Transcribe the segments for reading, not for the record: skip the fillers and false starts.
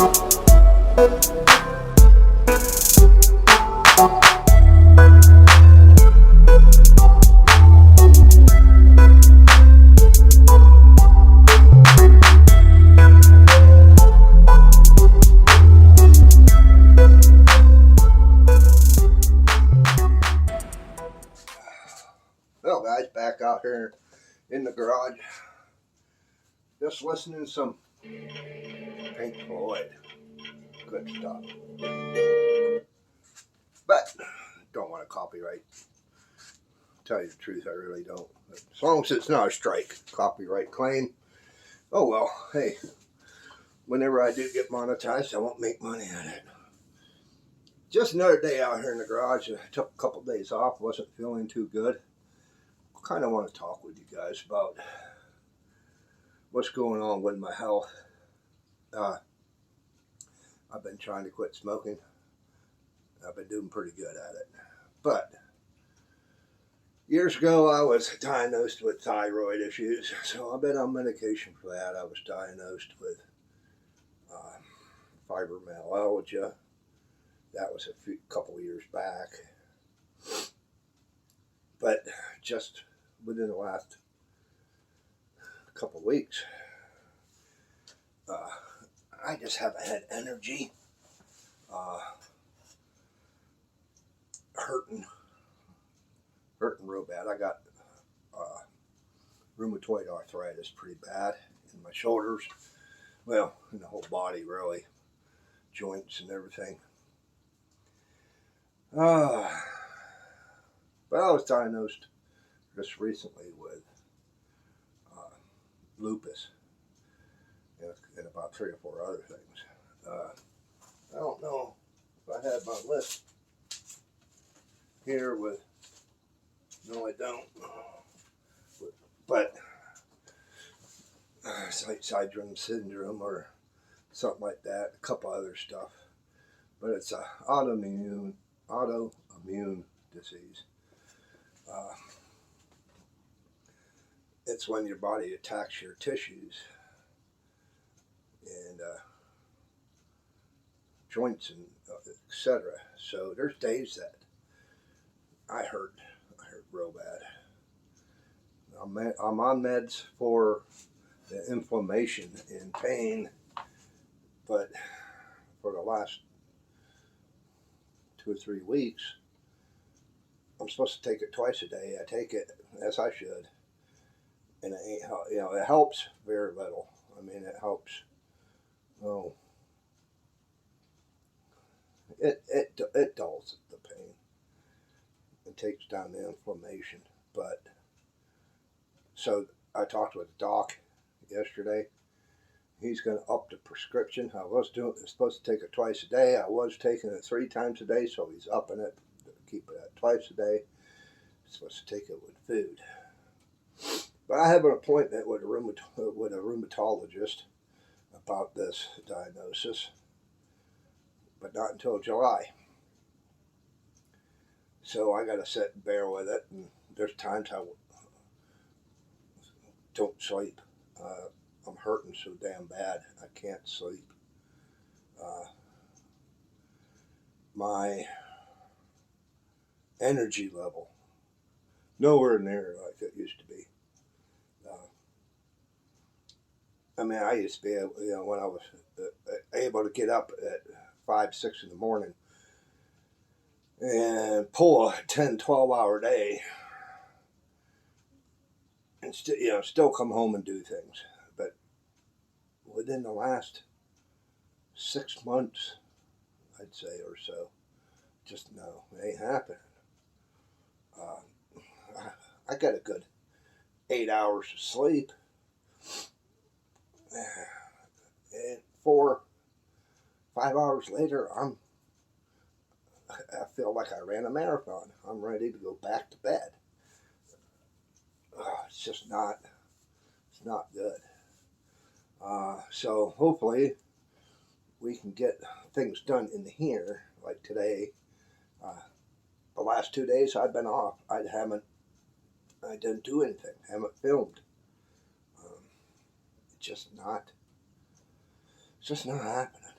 Well, guys, back out here in the garage, just listening to some Pink Floyd. Good stuff. But don't want to copyright. Tell you the truth, I really don't. But as long as it's not a strike, copyright claim. Oh well, hey, whenever I do get monetized, I won't make money on it. Just another day out here in the garage. I took a couple days off, wasn't feeling too good. Kind of want to talk with you guys about what's going on with my health. I've been trying to quit smoking. I've been doing pretty good at it. But years ago, I was diagnosed with thyroid issues. So I've been on medication for that. I was diagnosed with fibromyalgia. That was a couple years back. But just within the last couple of weeks, I just haven't had energy. Hurting real bad. I got rheumatoid arthritis pretty bad in my shoulders. Well, in the whole body, really. Joints and everything. But I was diagnosed just recently with lupus and about 3 or 4 other things. I don't know if I had my list here with, no I don't, but syndrome syndrome or something like that, a couple other stuff, but it's a autoimmune disease. It's when your body attacks your tissues and joints and etc. So there's days that I hurt real bad. I'm on meds for the inflammation and pain, but for the last 2 or 3 weeks, I'm supposed to take it twice a day. I take it as I should, and it ain't, it helps very little. I mean, it helps. Oh, it dulls the pain. It takes down the inflammation. But so I talked with the doc yesterday. He's going to up the prescription. I was supposed to take it twice a day. I was taking it 3 times a day, so he's upping it to keep it at twice a day. He's supposed to take it with food. But I have an appointment with a rheumatologist about this diagnosis, but not until July. So I got to sit and bear with it. And there's times I don't sleep. I'm hurting so damn bad I can't sleep. My energy level nowhere near like it used to be. I mean, I used to be able, when I was able to get up at 5, 6 in the morning and pull a 10, 12-hour day and still come home and do things. But within the last 6 months, I'd say, or so, just no, it ain't happening. I got a good 8 hours of sleep, and 4, 5 hours later, I feel like I ran a marathon. I'm ready to go back to bed. It's not good. So hopefully we can get things done in here, like today. The last 2 days I've been off. I didn't do anything. Haven't filmed. It's just not happening.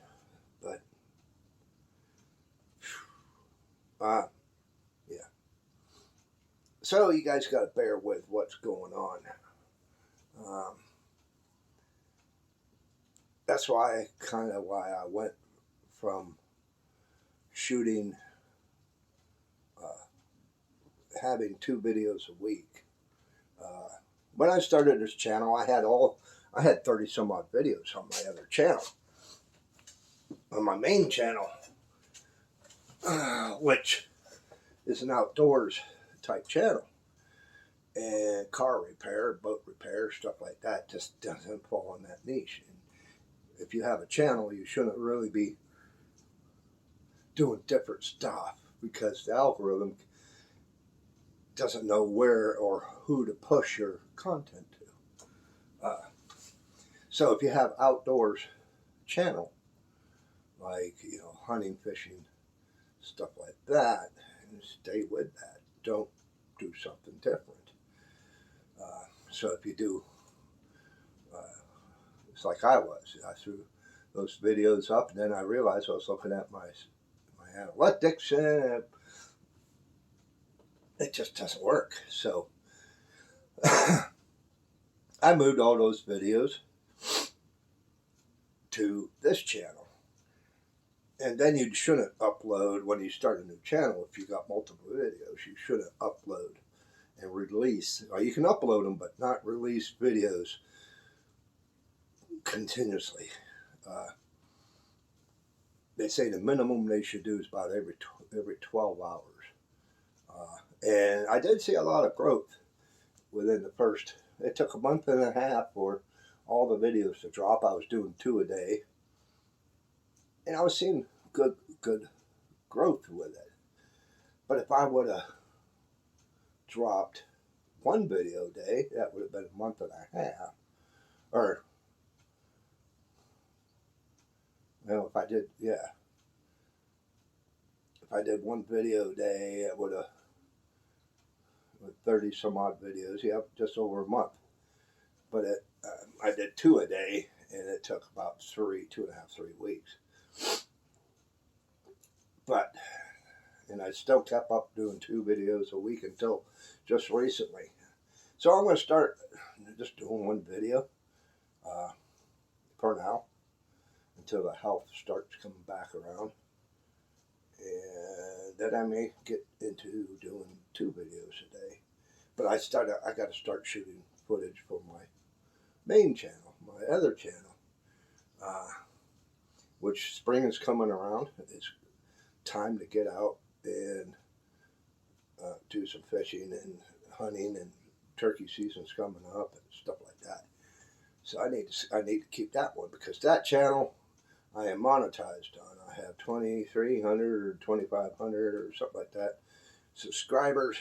Yeah. So you guys got to bear with what's going on. That's why I went from shooting, having 2 videos a week. When I started this channel, I had 30 some odd videos on my other channel, on my main channel, which is an outdoors type channel, and car repair, boat repair, stuff like that just doesn't fall in that niche. And if you have a channel, you shouldn't really be doing different stuff, because the algorithm doesn't know where or who to push your content to. So if you have outdoors channel, like, hunting, fishing, stuff like that, and stay with that. Don't do something different. So if you do, it's like I threw those videos up, and then I realized I was looking at my analytics, and it just doesn't work. So I moved all those videos to this channel. And then you shouldn't upload when you start a new channel. If you got multiple videos, you shouldn't upload and release. You can upload them, but not release videos continuously. They say the minimum they should do is about every 12 hours. And I did see a lot of growth within the first. It took a month and a half for all the videos to drop. I was doing 2 a day, and I was seeing good growth with it. But if I would have dropped 1 video a day, that would have been a month and a half. Or, if I did, if I did 1 video a day, it would have, with 30 some odd videos, just over a month. But I did 2 a day, and it took about 2.5, 3 weeks. And I still kept up doing 2 videos a week until just recently. So I'm going to start just doing 1 video for now, until the health starts coming back around. And then I may get into doing 2 videos a day. But I got to start shooting footage for my main channel, my other channel, which spring is coming around. It's time to get out and do some fishing and hunting, and turkey season's coming up and stuff like that. So I need to keep that one, because that channel I am monetized on. I have 2,300 or 2,500 or something like that subscribers,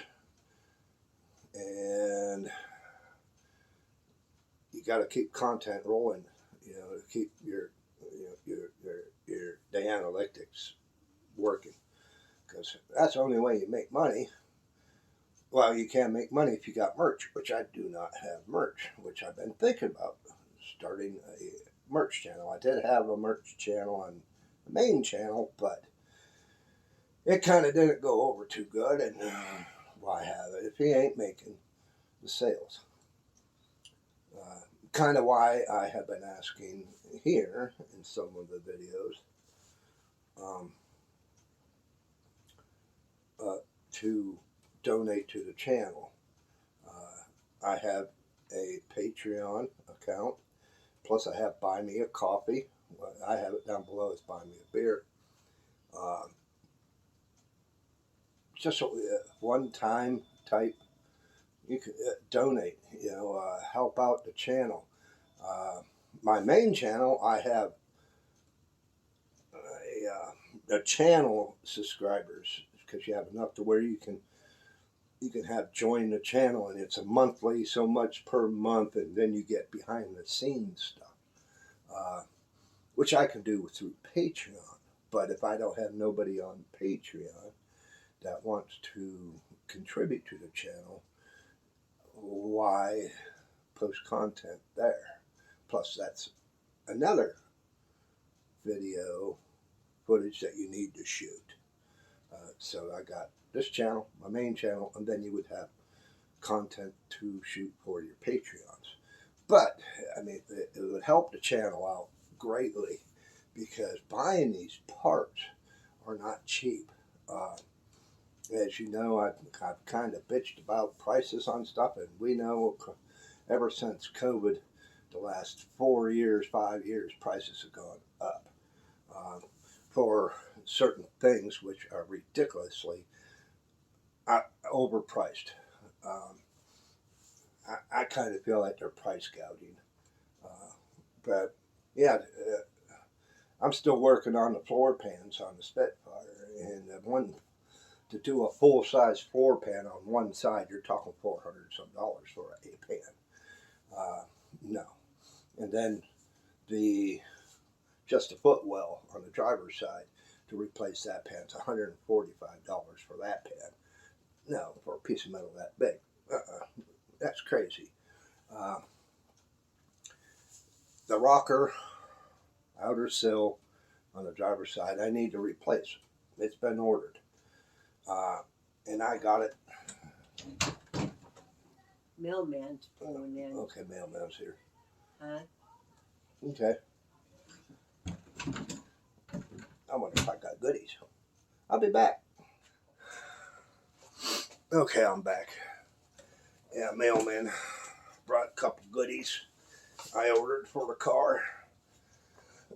and you got to keep content rolling, to keep your the analytics working, because that's the only way you make money. Well, you can make money if you got merch, which I do not have merch, which I've been thinking about starting a merch channel. I did have a merch channel on the main channel, but it kind of didn't go over too good, and why have it if he ain't making the sales? Kind of why I have been asking here in some of the videos to donate to the channel. I have a Patreon account, plus I have Buy Me a Coffee. I have it down below. It's Buy Me a Beer. Just a one-time type. You can donate, help out the channel. My main channel, I have a channel subscribers, because you have enough to where you can have join the channel, and it's a monthly, so much per month, and then you get behind the scenes stuff, which I can do through Patreon. But if I don't have nobody on Patreon that wants to contribute to the channel, why post content there? Plus, that's another video footage that you need to shoot. So I got this channel, my main channel, and then you would have content to shoot for your Patreons. But I mean, it would help the channel out greatly because buying these parts are not cheap. As you know, I've kind of bitched about prices on stuff, and we know ever since COVID, the last 4 years, 5 years, prices have gone up for certain things which are ridiculously overpriced. Um, I kind of feel like they're price gouging. But yeah, I'm still working on the floor pans on the Spitfire, and one to do a full size floor pan on one side, you're talking $400 some for a pan. No, and then the just a footwell on the driver's side to replace that pan is $145 for that pan. No, for a piece of metal that big, that's crazy. Uh, the rocker outer sill on the driver's side, I need to replace. It's been ordered. And I got it. Mailman's pulling in. Okay, mailman's here. Huh? Okay. I wonder if I got goodies. I'll be back. Okay, I'm back. Yeah, mailman brought a couple goodies I ordered for the car.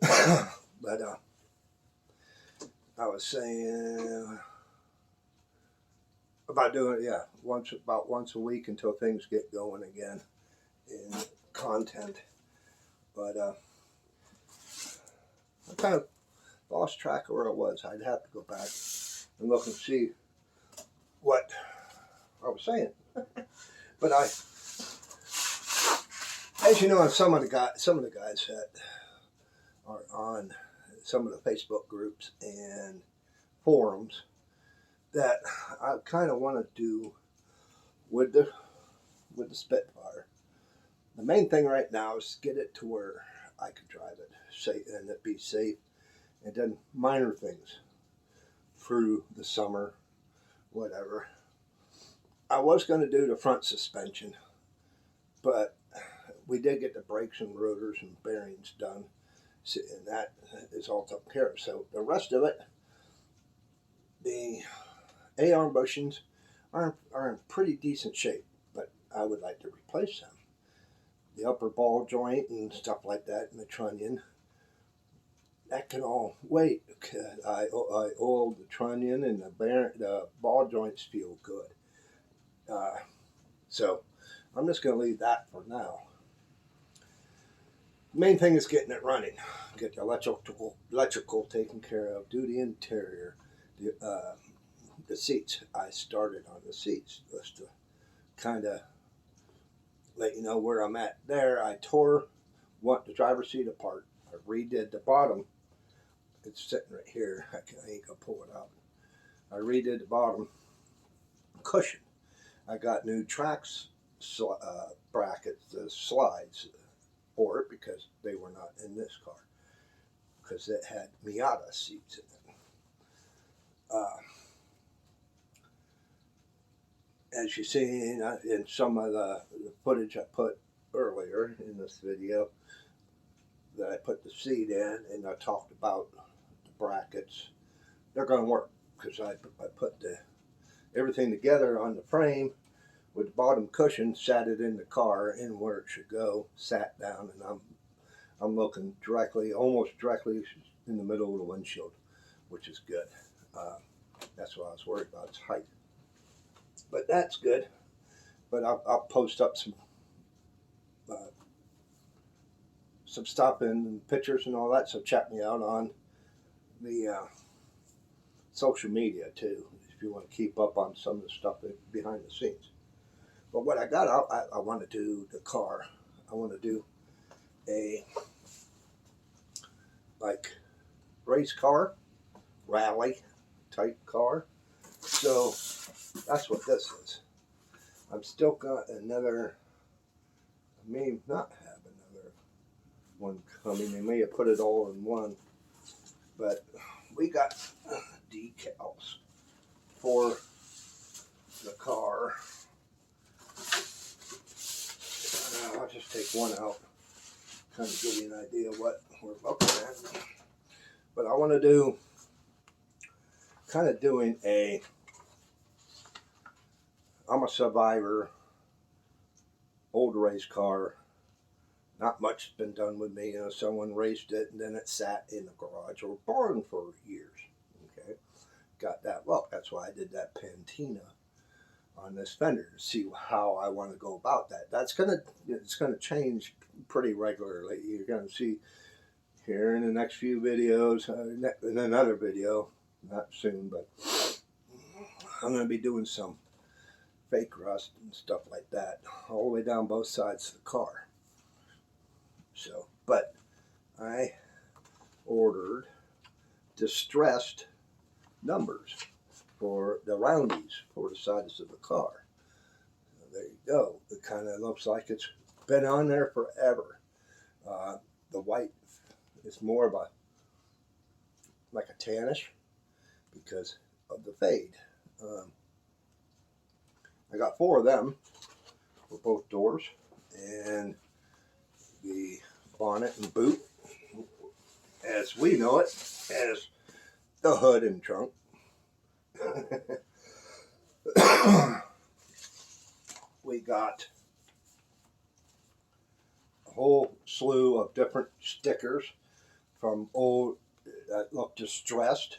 But I was saying about doing it, about once a week until things get going again in content. But I kind of lost track of where I was. I'd have to go back and look and see what I was saying. But as you know, some of the guys that are on some of the Facebook groups and forums that I kind of want to do with the Spitfire. The main thing right now is get it to where I could drive it safe and it be safe, and then minor things through the summer, whatever. I was going to do the front suspension, but we did get the brakes and rotors and bearings done, and that is all taken care of. So the rest of it, the A-arm bushings are in pretty decent shape, but I would like to replace them. The upper ball joint and stuff like that, and the trunnion, that can all wait. I oiled the trunnion, and the ball joints feel good. So I'm just going to leave that for now. The main thing is getting it running. Get the electrical taken care of. Do the interior. The seats. I started on the seats just to kind of let you know where I'm at there. I tore the driver's seat apart. I redid the bottom. It's sitting right here. I ain't gonna pull it out. I redid the bottom cushion. I got new tracks brackets, the slides for it because they were not in this car because it had Miata seats in it. As you see in some of the footage I put earlier in this video, that I put the seat in and I talked about the brackets, they're going to work because I put everything together on the frame with the bottom cushion, sat it in the car in where it should go, sat down, and I'm looking almost directly in the middle of the windshield, which is good. That's what I was worried about, its height. But that's good. But I'll post up some stuff and pictures and all that, so check me out on the social media too, if you want to keep up on some of the stuff behind the scenes. But what I got out, I want to do the car. I want to do a race car, rally type car. So that's what this is. I'm still got another. I may not have another one coming. They may have put it all in one, but we got decals. for the car. I'll just take one out, kind of give you an idea of what we're looking at. But I want to do, kind of doing a, I'm a survivor, old race car. Not much has been done with me. Someone raced it and then it sat in the garage or barn for years. Okay, got that look. That's why I did that patina on this fender to see how I want to go about that. It's gonna change pretty regularly. You're gonna see here in the next few videos, in another video, not soon, but I'm gonna be doing some fake rust and stuff like that all the way down both sides of the car. So, but I ordered distressed numbers for the roundies for the sides of the car. So there you go. It kind of looks like it's been on there forever. The white is more of a, like a tannish because of the fade. I got 4 of them for both doors, and the bonnet and boot, as we know it, as the hood and trunk. We got a whole slew of different stickers from old that look distressed,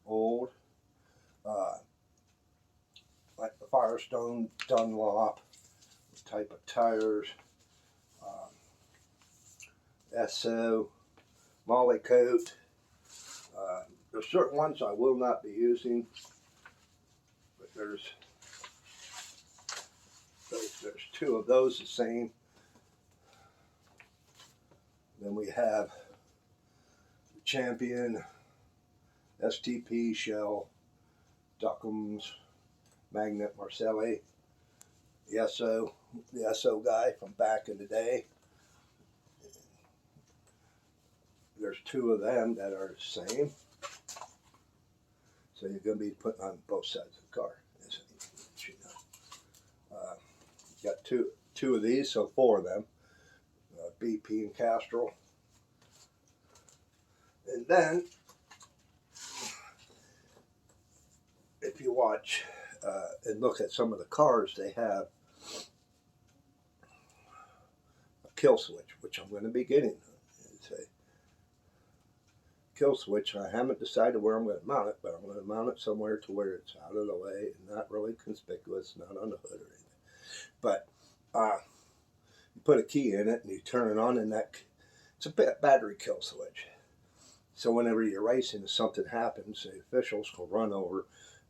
old, like the Firestone Dunlop type of tires, SO, Molly coat. There's certain ones I will not be using, but there's 2 of those the same. Then we have the Champion, STP, Shell, Duckums, Magnet Marcelli, the SO guy from back in the day. There's 2 of them that are the same. So you're going to be putting on both sides of the car. Got two of these, so 4 of them. BP and Castrol. And then, if you watch and look at some of the cars, they have a kill switch, which I'm going to be getting. It's a kill switch. I haven't decided where I'm going to mount it, but I'm going to mount it somewhere to where it's out of the way and not really conspicuous, not on the hood or anything. But you put a key in it and you turn it on, and it's a battery kill switch. So whenever you're racing, if something happens, the officials will run over,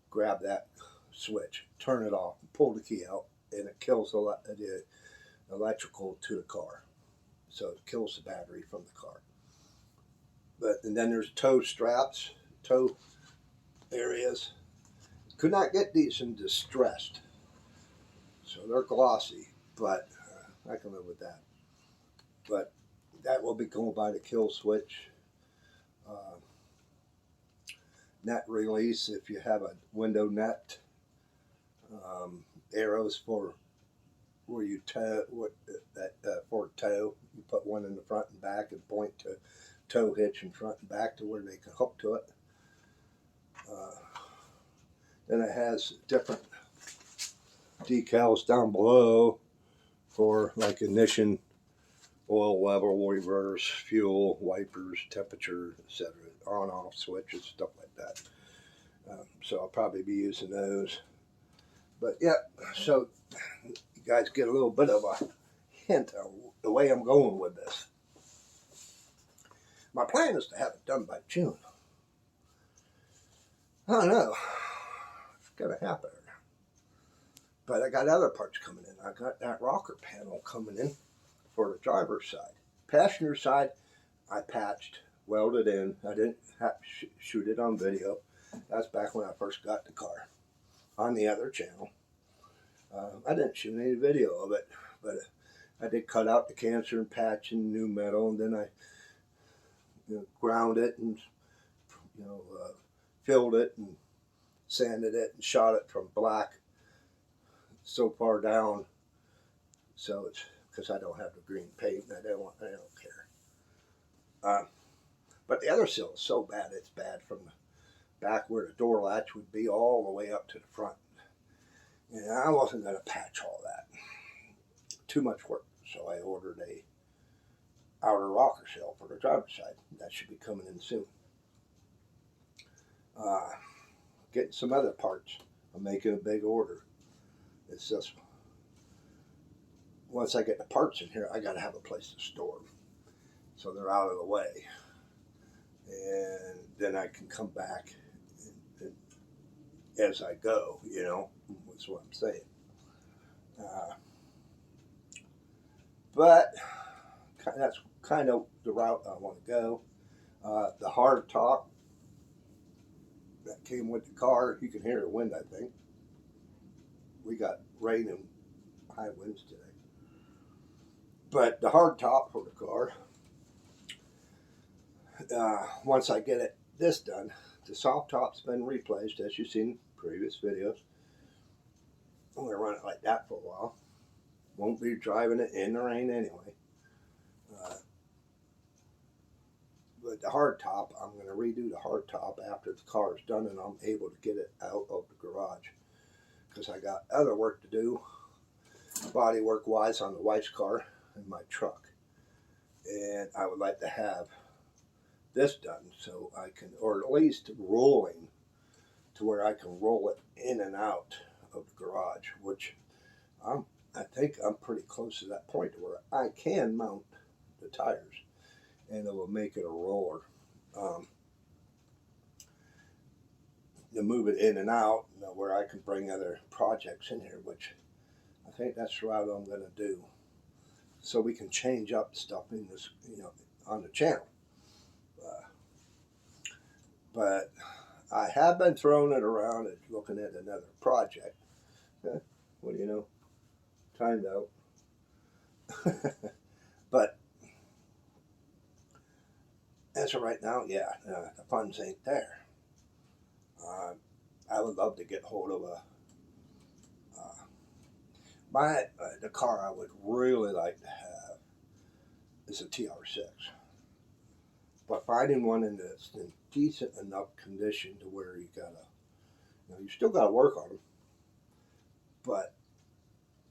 grab that switch, turn it off, pull the key out, and it kills the electrical to the car. So it kills the battery from the car. And then there's tow straps, tow areas. Could not get these in distressed, so they're glossy, but I can live with that. But that will be going by the kill switch. Net release, if you have a window net. Arrows for where you tow, for tow. You put one in the front and back and point to tow hitch in front and back to where they can hook to it. Then it has different decals down below for like ignition, oil level, reverse, fuel, wipers, temperature, etc. On-off switches, stuff like that. So I'll probably be using those. But yeah, so you guys get a little bit of a hint of the way I'm going with this. My plan is to have it done by June. I don't know. It's going to happen. But I got other parts coming in. I got that rocker panel coming in for the driver's side. Passenger side, I patched, welded in. I didn't shoot it on video. That's back when I first got the car on the other channel. I didn't shoot any video of it, but I did cut out the cancer and patch and new metal, and then I ground it and filled it and sanded it and shot it from black so far down. So it's because I don't have the green paint and I don't care. But the other sill is so bad, it's bad from the back where the door latch would be all the way up to the front. And I wasn't going to patch all that. Too much work. So I ordered a outer rocker sill for the driver's side. That should be coming in soon. Getting some other parts. I'm making a big order. It's just once I get the parts in here, I got to have a place to store them, so they're out of the way, and then I can come back and as I go. That's what I'm saying. But that's kind of the route I want to go. The hard top that came with the car, you can hear the wind, I think. We got rain and high winds today. But the hard top for the car, once I get this done, the soft top's been replaced, as you've seen in previous videos. I'm going to run it like that for a while. Won't be driving it in the rain anyway. But the hard top, I'm going to redo the hard top after the car is done and I'm able to get it out of the garage. Because I got other work to do, body work wise, on the wife's car and my truck. And I would like to have this done so I can, or at least rolling to where I can roll it in and out of the garage, which I think I'm pretty close to that point where I can mount the tires and it will make it a roller. To move it in and out, where I can bring other projects in here, which I think that's the route I'm going to do, so we can change up stuff in this, on the channel. But I have been throwing it around and looking at another project. What do you know? Timed out. But as of right now, the funds ain't there. I would love to get hold of the car I would really like to have is a TR6. But finding one that's in decent enough condition to where you still gotta work on them. But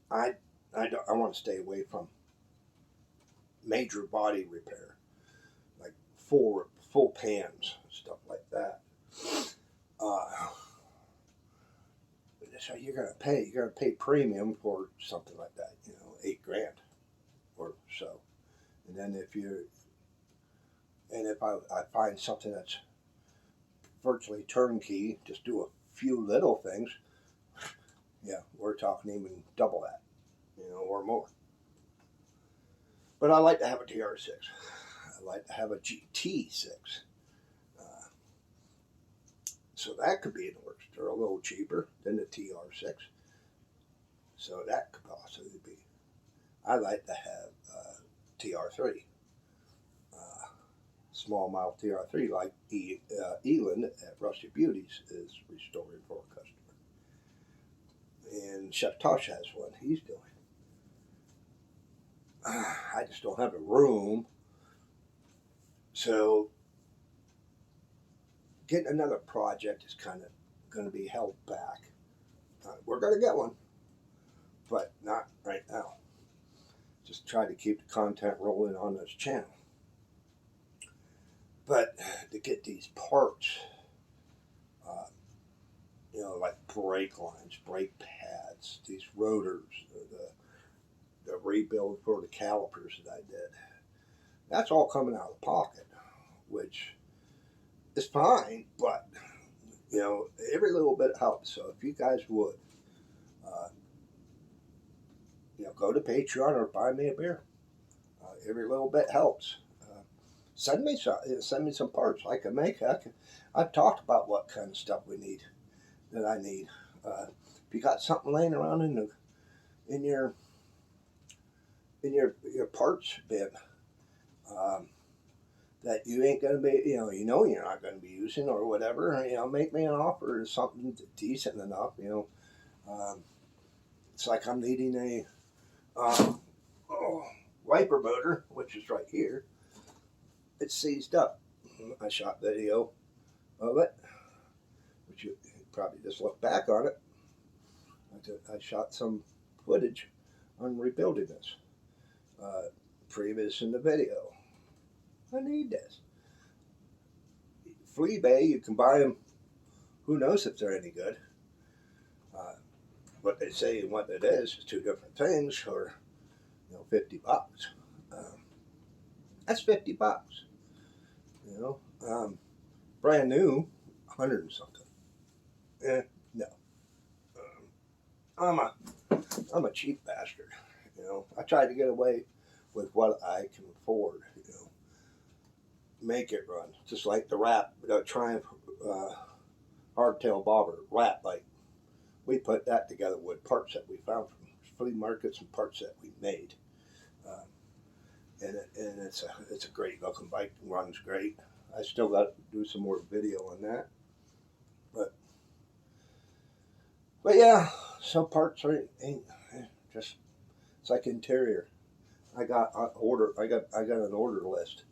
I want to stay away from major body repair, like full pans, stuff like that. So you're gonna pay premium for something like that, $8,000 or so. And then if I find something that's virtually turnkey, just do a few little things, we're talking even double that, or more. But I like to have a TR6. I like to have a GT6. So that could be in the works. They're a little cheaper than the TR6. So that could possibly be. I like to have TR3. Small mouth TR3 like Elin at Rusty Beauties is restoring for a customer. And Chef Tosh has one he's doing. I just don't have the room. So getting another project is kind of going to be held back. We're going to get one, but not right now. Just try to keep the content rolling on this channel. But to get these parts, like brake lines, brake pads, these rotors, the rebuild for the calipers that I did, that's all coming out of pocket, which is fine, but every little bit helps. So if you guys would, go to Patreon or buy me a beer. Every little bit helps. Send me some parts I can make. I've talked about what kind of stuff that I need. If you got something laying around in your parts bin that you ain't going to be, you're not going to be using or whatever, make me an offer of something decent enough, It's like I'm needing a wiper motor, which is right here. It's seized up. I shot video of it, which you probably just look back on it. I shot some footage on rebuilding this previous in the video. I need this. Flea Bay, you can buy them. Who knows if they're any good? What they say and what it is two different things. For $50. That's $50. Brand new, 100 and something. No. I'm a cheap bastard. I try to get away with what I can afford. Make it run just like the wrap, Triumph hardtail bobber wrap. Like we put that together with parts that we found from flea markets and parts that we made, and it's a great looking bike. Runs great. I still got to do some more video on that, but yeah. Some parts ain't just. It's like interior. I got an order list.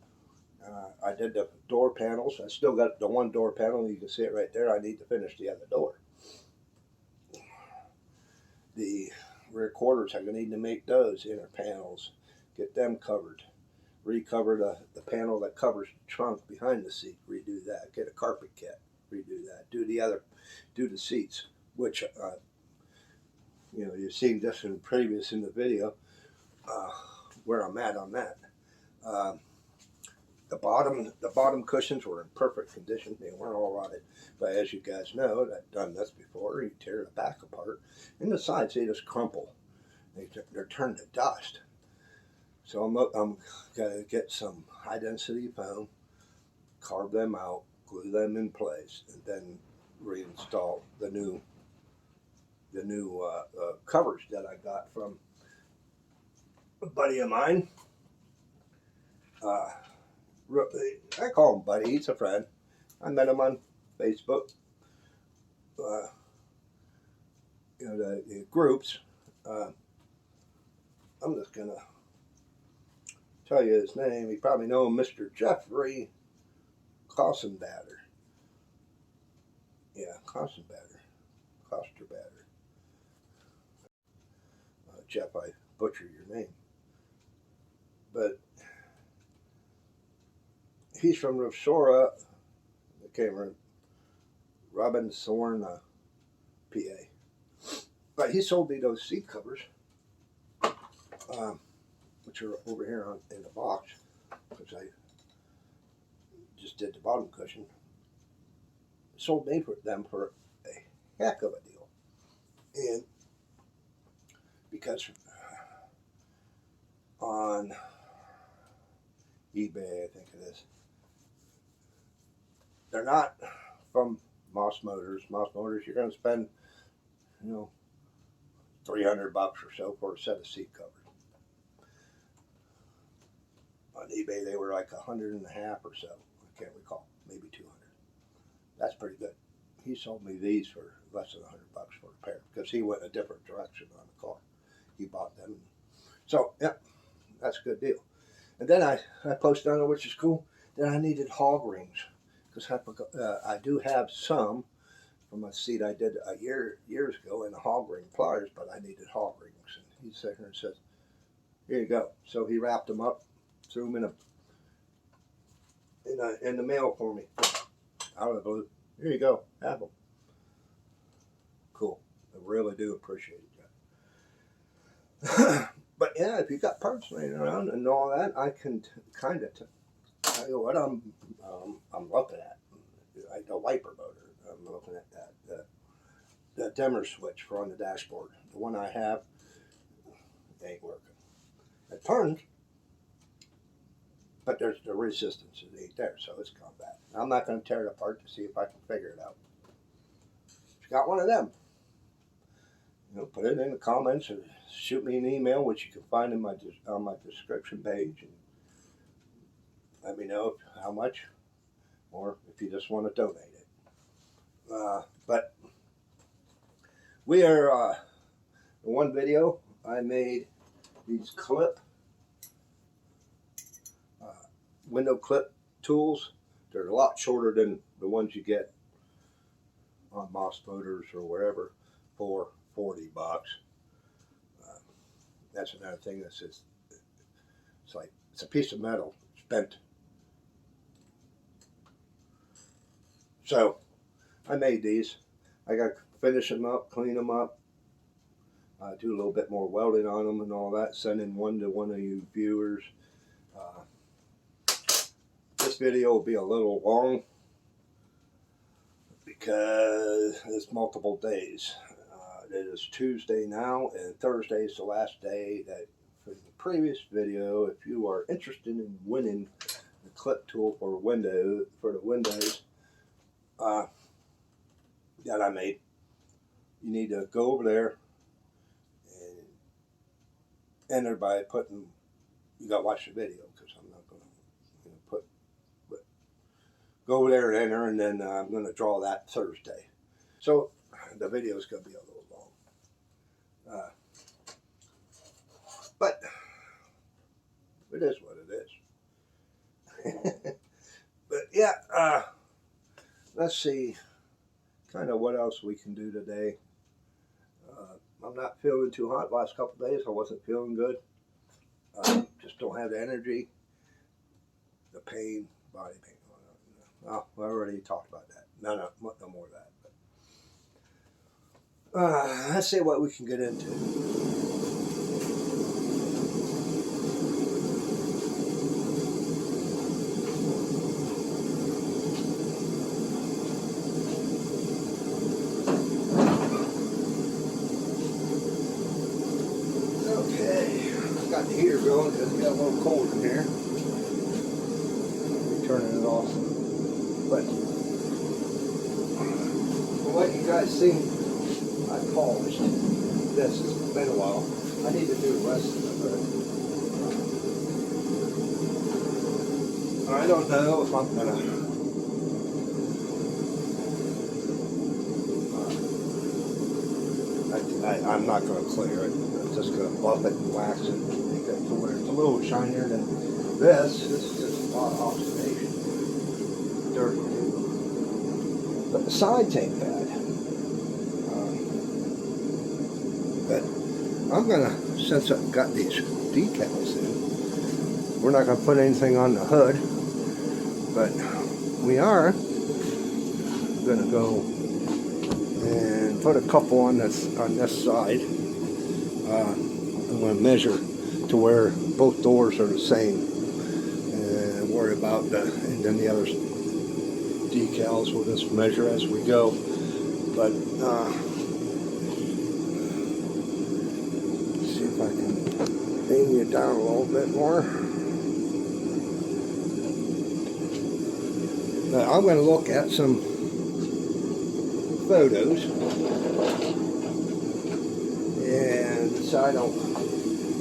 I did the door panels. I still got the one door panel. You can see it right there. I need to finish the other door. The rear quarters, I'm going to need to make those inner panels. Get them covered. Recover the panel that covers the trunk behind the seat. Redo that. Get a carpet kit. Redo that. Do the seats, which, you've seen this in the video, where I'm at on that. The bottom cushions were in perfect condition. They weren't all rotted. But as you guys know, I've done this before. You tear the back apart. And the sides, they just crumple. They're turned to dust. So I'm going to get some high density foam, carve them out, glue them in place, and then reinstall the new covers that I got from a buddy of mine. I call him buddy. He's a friend. I met him on Facebook. The groups. I'm just gonna tell you his name. You probably know him, Mr. Jeffrey Kostenbatter. Yeah, Kostenbatter. Jeff, I butchered your name, but he's from Rosora, Robinson, PA. But he sold me those seat covers, which are over here in the box, because I just did the bottom cushion. Sold me them for a heck of a deal. And because on eBay, I think it is, they're not from Moss Motors. Moss Motors, you're going to spend, $300 or so for a set of seat covers. On eBay, they were like $150 or so. I can't recall, maybe $200. That's pretty good. He sold me these for less than $100 for a pair because he went a different direction on the car. He bought them. So yeah, that's a good deal. And then I posted on it, which is cool, that I needed hog rings because I do have some from a seat I did years ago in the hog ring pliers, but I needed hog rings. And he sat here and says, "Here you go." So he wrapped them up, threw them in the mail for me, out of the blue. Here you go, have them. Cool. I really do appreciate it. But yeah, if you got parts laying around and all that, I can kind of tell you what I'm looking at. Like the wiper motor. I'm looking at that. The dimmer switch for on the dashboard. The one I have ain't working. It turns, but there's the resistance is ain't there, so it's gone bad. I'm not going to tear it apart to see if I can figure it out. If you got one of them, put it in the comments or shoot me an email, which you can find on my description page. let me know how much, or if you just want to donate it. But we are, in one video I made these window clip tools. They're a lot shorter than the ones you get on Moss Motors or wherever for $40. That's another thing that says it's a piece of metal. It's bent. So I made these. I got to finish them up, clean them up, do a little bit more welding on them and all that. Send in one to one of you viewers. This video will be a little long because it's multiple days. It is Tuesday now, and Thursday is the last day that for the previous video. If you are interested in winning the clip tool for the windows that I made, you need to go over there and enter by putting. You got to watch the video because I'm not going to put. But go over there and enter, and then I'm going to draw that Thursday. So the video is going to be a little long, but it is what it is. But yeah, let's see kind of what else we can do today. I'm not feeling too hot. Last couple of days I wasn't feeling good. Just don't have the energy, the pain, body pain. Oh, I already talked about that. No more of that. But, let's see what we can get into. Got the heater going because it got a little cold in here. Turning it off. But from what you guys seen, I polished this. It's been a while. I need to do the rest of it. I don't know if I'm gonna. I'm not gonna clear it. I'm just gonna buff it and wax it. To where it's a little shinier than this. This is just a lot of oxidation. Dirt. But the sides ain't bad. But I'm gonna, since I've got these decals in, we're not gonna put anything on the hood, but we are gonna go and put a couple on this side. I'm gonna measure to where both doors are the same, and worry about and then the other decals we'll just measure as we go. But see if I can aim you down a little bit more. Now, I'm going to look at some photos and decide on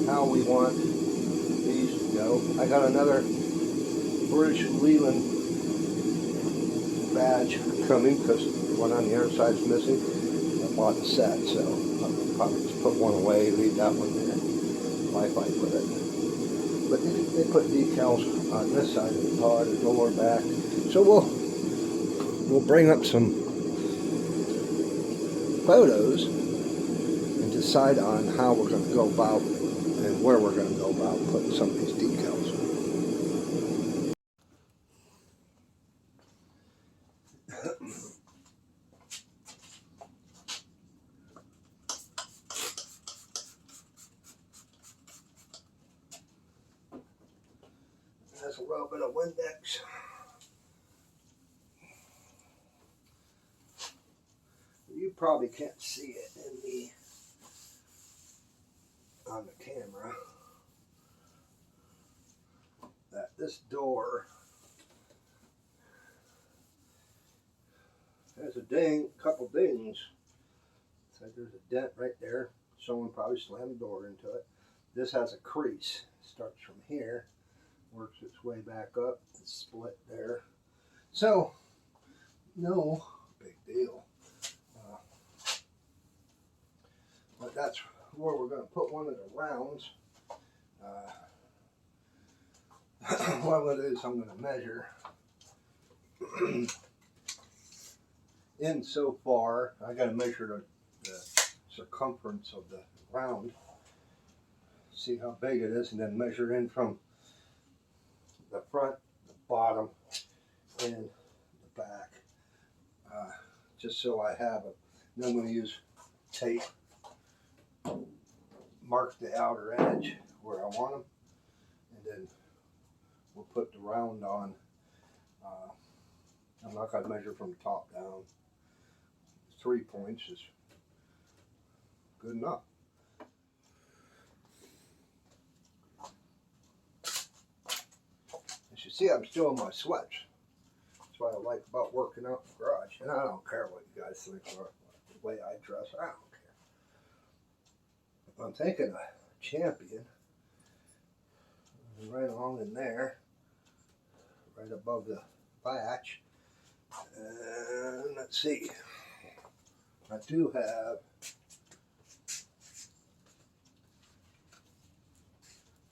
how we want these to go. I got another British Leland badge coming because the one on the other side is missing. I bought the set, so I'll probably just put one away, leave that one there. Life I put it. But they put decals on this side of the car, the door, back. So we'll bring up some photos and decide on how we're going to go about and where we're going to go about putting some of these decals. That's a little bit of Windex. You probably can't see it on the camera. That this door has a couple dings. So there's a dent right there. Someone probably slammed the door into it. This has a crease. It starts from here works its way back up. It's split there. So, no big deal. But that's where we're going to put one of the rounds. What I'm going to do is I'm going to measure in so far. I got to measure the circumference of the round, see how big it is, and then measure in from the front, the bottom, and the back, just so I have it. Then I'm going to use tape, mark the outer edge where I want them, and then we'll put the round on. I'm not going to measure from the top down. 3 points is good enough. As you see, I'm still in my sweats. That's what I like about working out in the garage. And I don't care what you guys think or the way I dress. I don't care. I'm thinking a champion. Right along in there, right above the latch. And let's see. I do have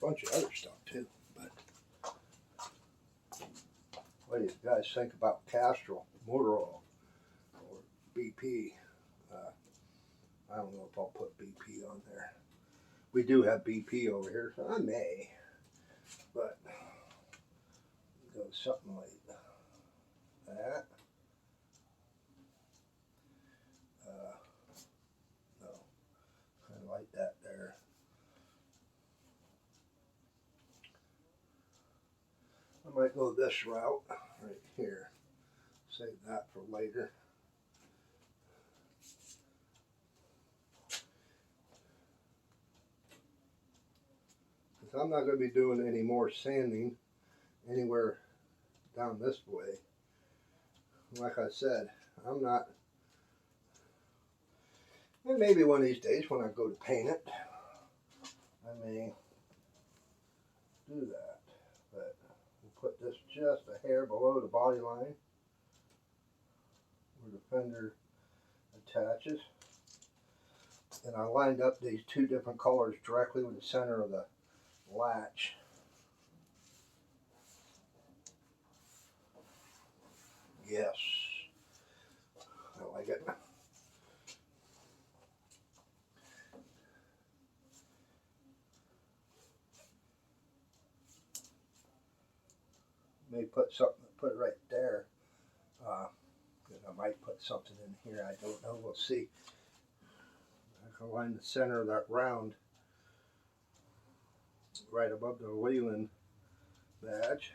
a bunch of other stuff too, but what do you guys think about Castrol motor oil or BP? I don't know if I'll put BP on there. We do have BP over here, so I may, but go something like that. No, kind of like that there. I might go this route right here. Save that for later. Because I'm not going to be doing any more sanding anywhere down this way. Like I said, I'm not. And maybe one of these days when I go to paint it, I may do that. But we'll put this just a hair below the body line where the fender attaches. And I lined up these two different colors directly with the center of the latch. Yes, I like it. May put something, put it right there. I might put something in here. I don't know. We'll see. I can line the center of that round right above the Leland badge.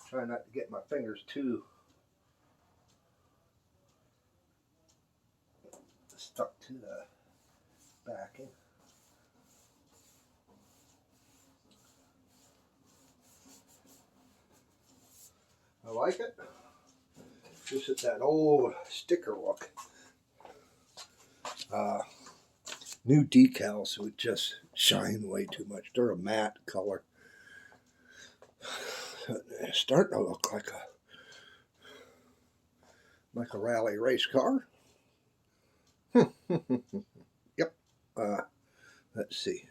Try not to get my fingers too stuck to the backing. I like it. This is that old sticker look. New decals would just shine way too much. They're a matte color. It's starting to look like a rally race car. Yep. Let's see.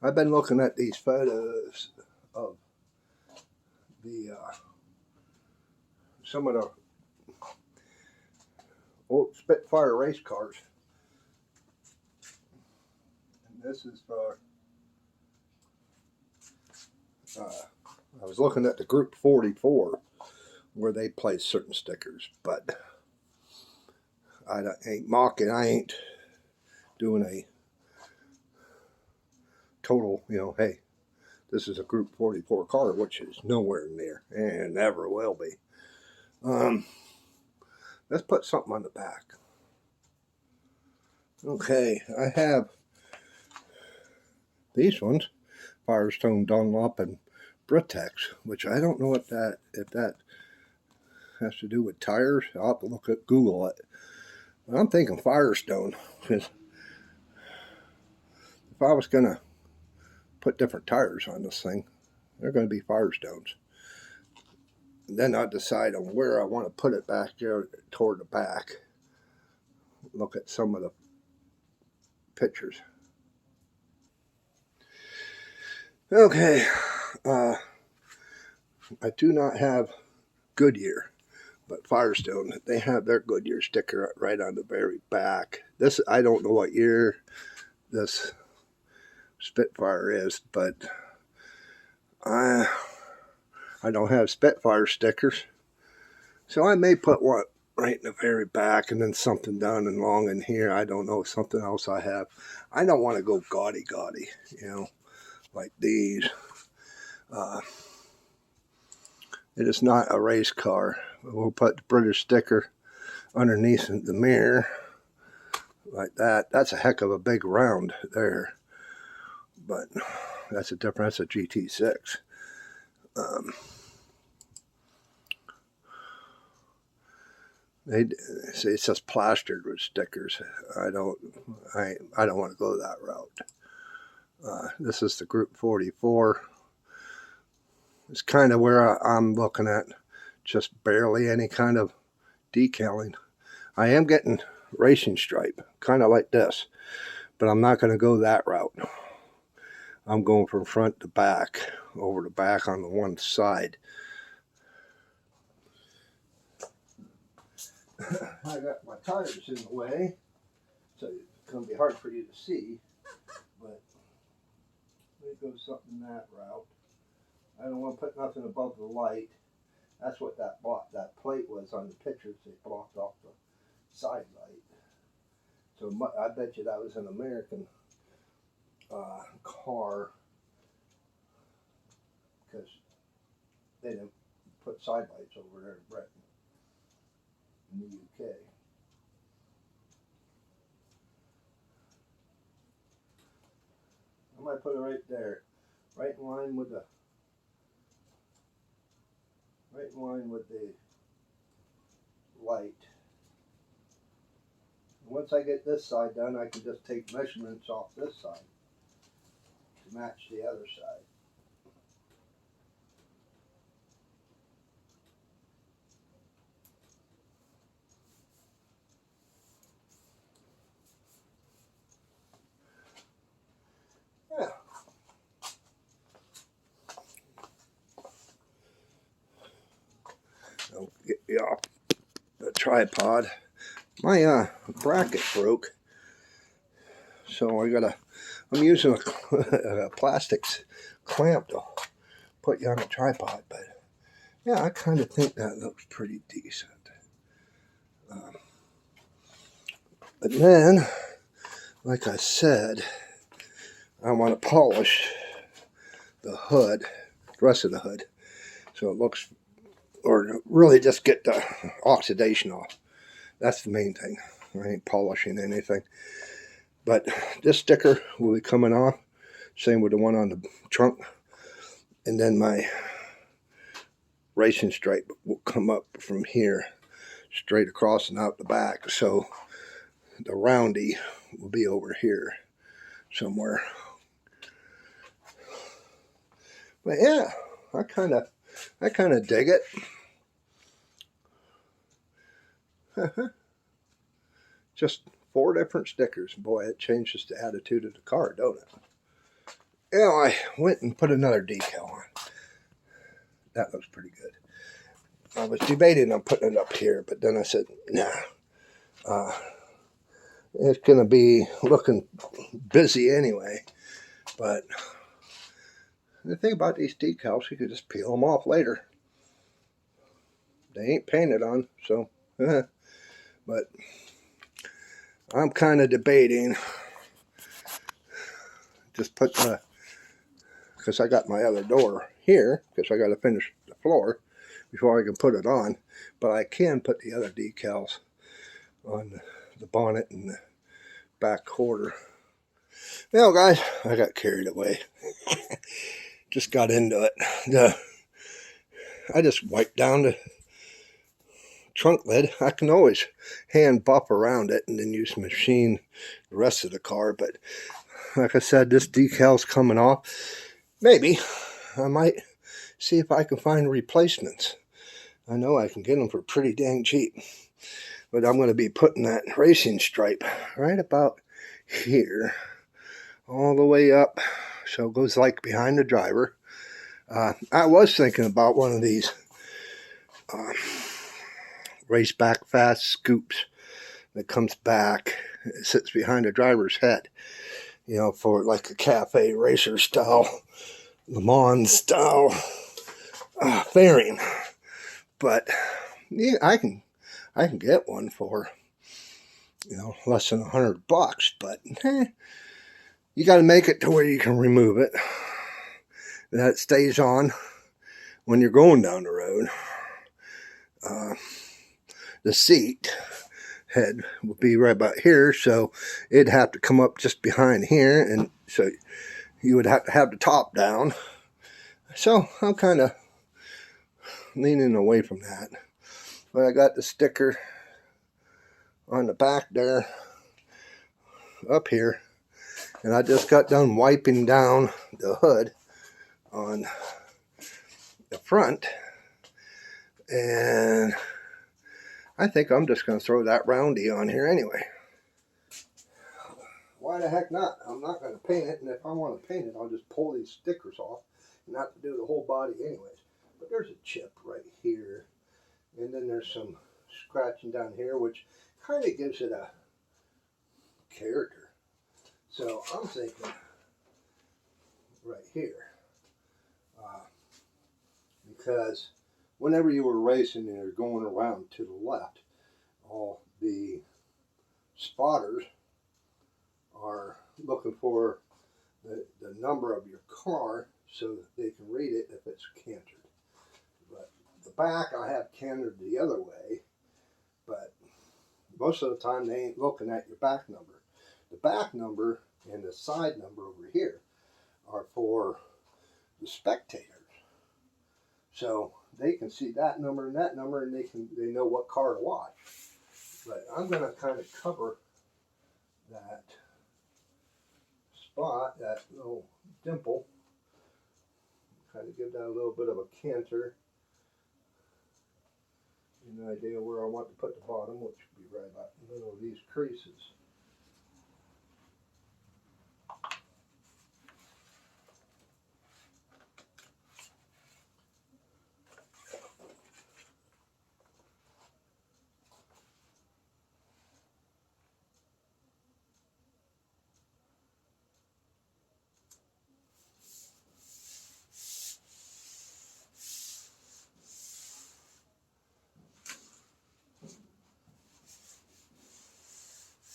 I've been looking at these photos of the some of the old Spitfire race cars. And this is for I was looking at the Group 44 where they place certain stickers, but I ain't mocking. I ain't doing a total, hey, this is a Group 44 car, which is nowhere near and never will be. Let's put something on the back. Okay, I have these ones, Firestone Dunlop and Britex, which I don't know what that, if that has to do with tires. I'll have to look at Google it. But I'm thinking Firestone, because if I was going to put different tires on this thing, they're going to be Firestones. And then I'll decide on where I want to put it back there toward the back. Look at some of the pictures. Okay, I do not have Goodyear, but Firestone, they have their Goodyear sticker right on the very back. This, I don't know what year this Spitfire is, but I don't have Spitfire stickers, so I may put one right in the very back and then something down and long in here. I don't know, something else I have. I don't want to go gaudy, you know, like these. It is not a race car. We'll put the British sticker underneath the mirror like that. That's a heck of a big round there, but that's a different. That's a GT6. They say it's just plastered with stickers. I don't want to go that route. This is the Group 44. It's kind of where I'm looking at, just barely any kind of decaling. I am getting racing stripe, kind of like this, but I'm not going to go that route. I'm going from front to back, over the back on the one side. I got my tires in the way, so it's going to be hard for you to see, but let me go something that route. I don't want to put nothing above the light. That's what that plate was on the pictures. They blocked off the side light. So I bet you that was an American car, because they didn't put side lights over there in Britain, in the UK. I might put it right there, right in line with the light. Once I get this side done, I can just take measurements off this side to match the other side. Yeah. I'll get you off the tripod. My bracket broke, so I'm using a plastics clamp to put you on a tripod, but yeah, I kind of think that looks pretty decent. But then, like I said, I want to polish the hood, the rest of the hood, so it looks, or really just get the oxidation off. That's the main thing. I ain't polishing anything. But this sticker will be coming off, same with the one on the trunk, and then my racing stripe will come up from here straight across and out the back, so the roundy will be over here somewhere. But yeah, I kind of dig it. Just 4 different stickers. Boy, it changes the attitude of the car, don't it? You know, I went and put another decal on. That looks pretty good. I was debating on putting it up here, but then I said, nah. It's going to be looking busy anyway. But the thing about these decals, you could just peel them off later. They ain't painted on, so. But I'm kind of debating. Just put because I got my other door here, because I got to finish the floor before I can put it on. But I can put the other decals on the bonnet and the back quarter. Well, guys, I got carried away. just got into it. I just wiped down the trunk lid. I can always hand buff around it and then use the machine the rest of the car. But like I said, this decal's coming off. Maybe I might see if I can find replacements. I know I can get them for pretty dang cheap. But I'm going to be putting that racing stripe right about here, all the way up, so it goes like behind the driver. I was thinking about one of these race back fast scoops that comes back, it sits behind the driver's head, you know, for like a cafe racer style, Le Mans style fairing. But yeah, I can get one for, you know, less than $100. But you got to make it to where you can remove it, that it stays on when you're going down the road. The seat head would be right about here, so it'd have to come up just behind here, and so you would have to have the top down. So I'm kind of leaning away from that. But I got the sticker on the back there, up here, and I just got done wiping down the hood on the front, and I think I'm just going to throw that roundy on here anyway. Why the heck not? I'm not going to paint it, and if I want to paint it, I'll just pull these stickers off and not to do the whole body anyways. But there's a chip right here, and then there's some scratching down here, which kind of gives it a character. So I'm thinking right here, because whenever you were racing and you're going around to the left, all the spotters are looking for the number of your car so that they can read it if it's cantered. But the back I have cantered the other way, but most of the time they ain't looking at your back number. The back number and the side number over here are for the spectators. So they can see that number, and they know what car to watch. But I'm going to kind of cover that spot, that little dimple, kind of give that a little bit of a canter. An idea where I want to put the bottom, which would be right about in the middle of these creases.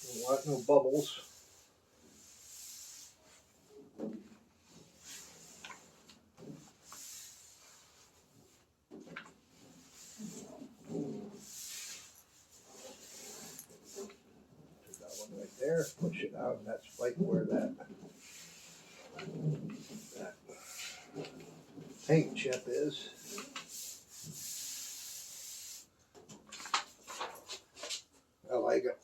Don't want no bubbles. Put that one right there, push it out, and that's right where that paint chip is. I like it.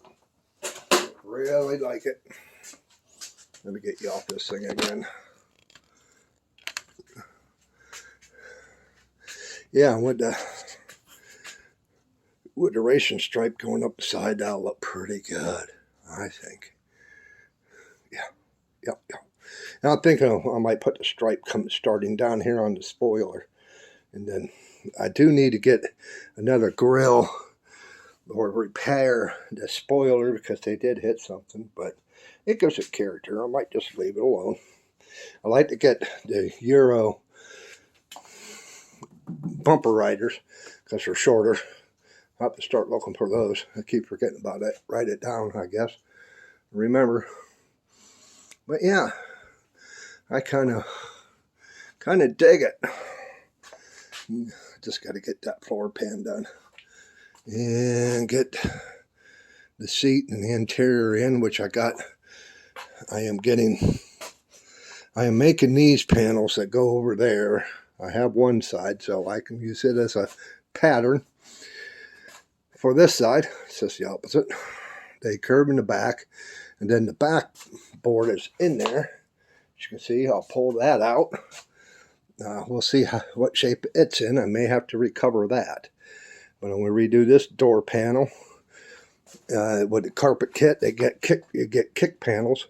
Really like it. Let me get you off this thing again. Yeah, with the racing stripe going up the side, that'll look pretty good, I think. Yeah. Now I'm thinking I might put the stripe starting down here on the spoiler. And then I do need to get another grill or repair the spoiler because they did hit something, but it gives it character. I might just leave it alone. I like to get the Euro bumper riders because they're shorter. I'll have to start looking for those. I keep forgetting about it. Write it down, I guess. Remember. But yeah, I kind of dig it. Just got to get that floor pan done and get the seat and the interior in, which I am getting I am making these panels that go over there. I have one side, so I can use it as a pattern. For this side, it's just the opposite. They curve in the back, and then the back board is in there. As you can see, I'll pull that out. We'll see what shape it's in. I may have to recover that. But I'm going to redo this door panel. With the carpet kit, you get kick panels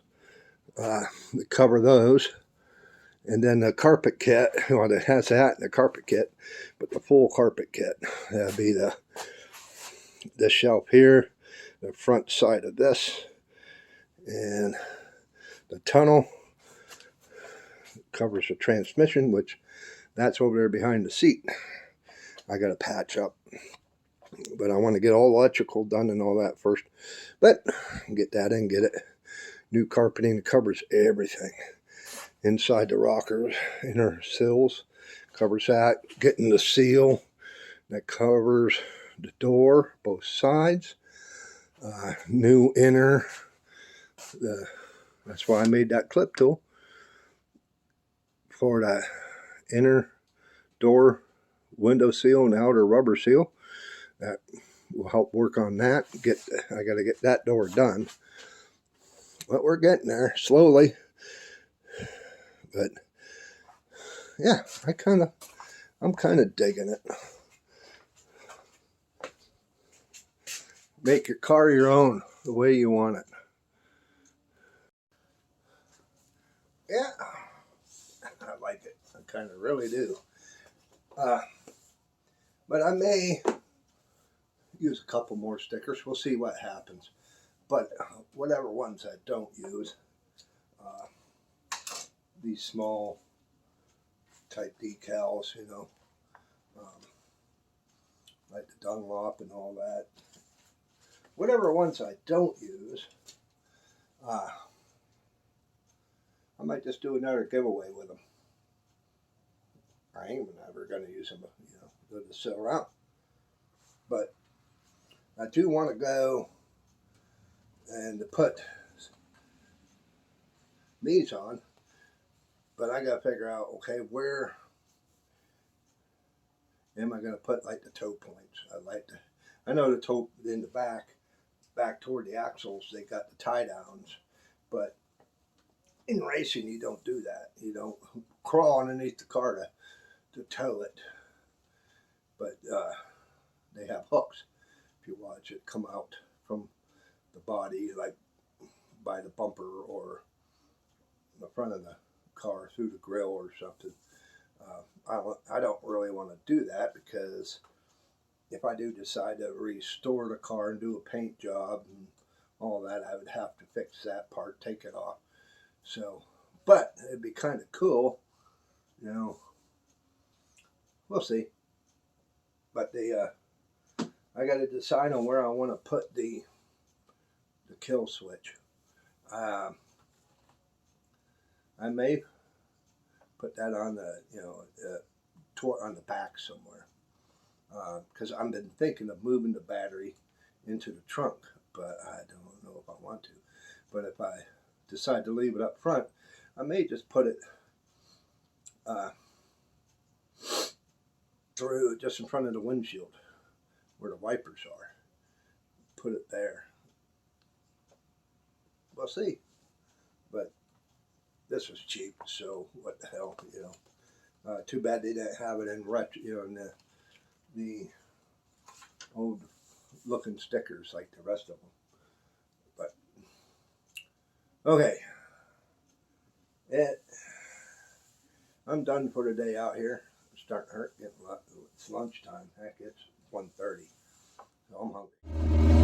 that cover those. And then the carpet kit, well, it has that in the carpet kit, but the full carpet kit, that'll be this shelf here, the front side of this, and the tunnel covers the transmission, which that's over there behind the seat. I got to patch up, but I want to get all electrical done and all that first. But get that in, get it. New carpeting that covers everything. Inside the rockers, inner sills, covers that. Getting the seal that covers the door, both sides. New inner, that's why I made that clip tool for the inner door window seal and outer rubber seal. That will help work on that. I got to get that door done, but we're getting there slowly. But yeah, I'm kind of digging it. Make your car your own, the way you want it. Yeah, I like it. I kind of really do. But I may use a couple more stickers. We'll see what happens. But whatever ones I don't use, these small type decals, like the Dunlop and all that. Whatever ones I don't use, I might just do another giveaway with them. I ain't never going to use them, they'll just sit around. But I do want to go and to put these on, but I got to figure out, okay, where am I going to put like the toe points? I know the toe in the back toward the axles, they got the tie downs, but in racing you don't do that. You don't crawl underneath the car to tow it, but they have hooks. If you watch it come out from the body, like by the bumper or the front of the car through the grill or something. I don't really want to do that, because if I do decide to restore the car and do a paint job and all that, I would have to fix that part, take it off. So, but it'd be kind of cool, we'll see. But I got to decide on where I want to put the kill switch. I may put that on on the back somewhere, because I've been thinking of moving the battery into the trunk, but I don't know if I want to. But if I decide to leave it up front, I may just put it through just in front of the windshield where the wipers are. Put it there. We'll see. But this was cheap, so what the hell, too bad they didn't have it in in the old looking stickers like the rest of them. But okay, I'm done for the day out here. It's starting to hurt. It's lunchtime. Heck, it's 1:30, so I'm hungry.